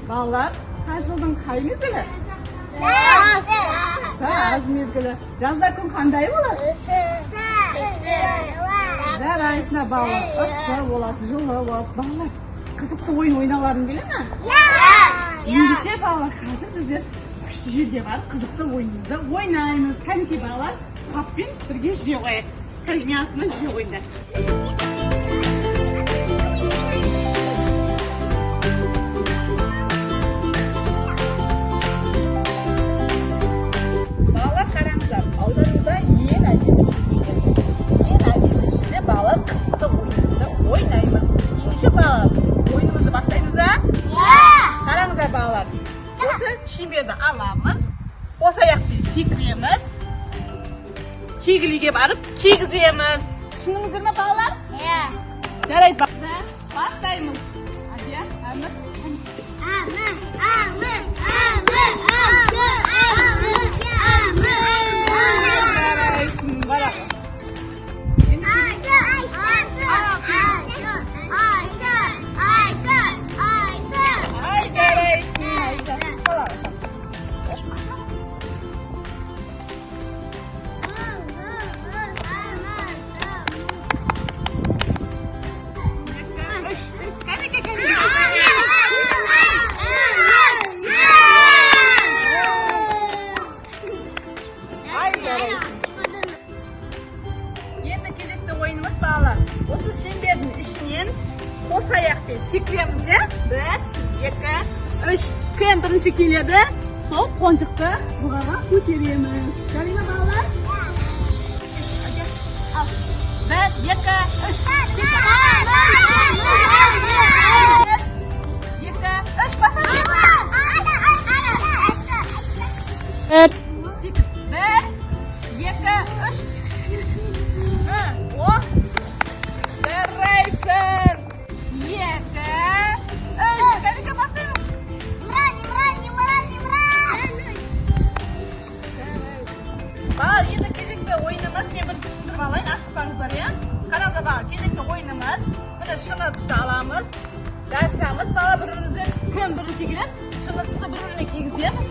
Балалар, қай жылдың қай мезгілі? Жаз мезгілі. Жазда күн қандай болады? Жарайсына балалар. Ыссы болады, жылы болады. Балалар, қызықты ойын ойналарың келе ме? Ендеше балалар, қазір біздер күшті жерге барып қызықты ойынымызды ойнаймыз. Кәнекей балалар, саппен бірге жүре қояйық. Кәлеме атынан жүре қойыңдар. Балалар, қараңыздар, ауданымызда ең әдемі жүйелер. Ең әдемі жүйелер балалар қызықты ойынымызды ойнаймыз. Ендеше балалар, ойынымызды бастаймыз ба? Қараңыздар балалар, осы шеңберді аламыз, қос аяқпен секіреміз, кегілуге барып кегіземіз. Түсіндіңіздер ме балалар? Жарайды балалар, бастаймыз. Жарайсың, барақ. Енді кезекті ойынымыз балалар. Осы шеңбердің ішінен қос аяқпен секіреміз, бір, екі, үш. Кім бірінші келеді, сол қонжықты бұғаға көтереміз. Жарайды ма балалар? Бір, екі, үш. Екі, үш, баса. Бір, екі, үш. О, жарайсың. Екі, үш. Кәдеге бастаймыз. Балалар, енді кезекті ойынымыз, мен бір түсіндіріп алайын, асықпаңыздар, қараңыздар балалар, кезекті ойынымыз, міне шыны түсті аламыз, жарысамыз, балалар бір-бірімізді кім бірінші келеді, шыны түсті бір-біріне кигіземіз.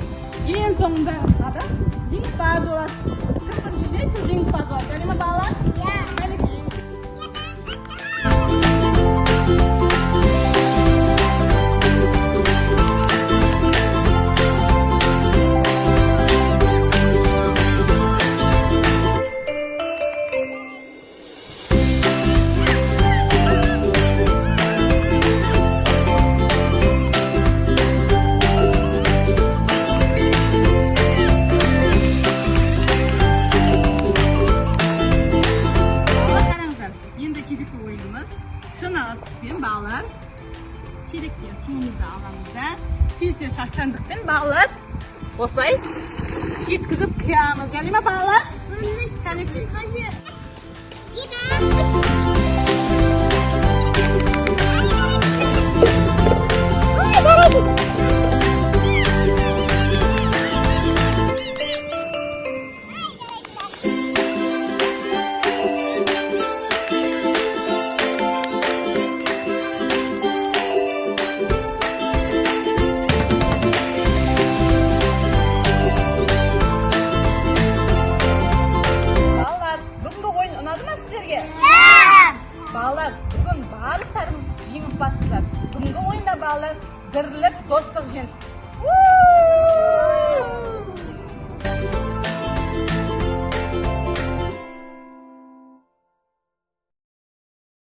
Ең соңында адам жеңімпаз болады. Кім бірінші келеді, кім жеңімпаз болады. Жарайды ма балалар? Шыны атыспен балалар шелектен суымызды аламыз да, тезде шашқандықпен балалар осылай жеткізіп қиямыз. Жарайды ма балалар? Балалар, бүгін барлықтарыңыз жеңімпазсыздар. Бүгінгі ойында балалар бірлік, достық жеңді.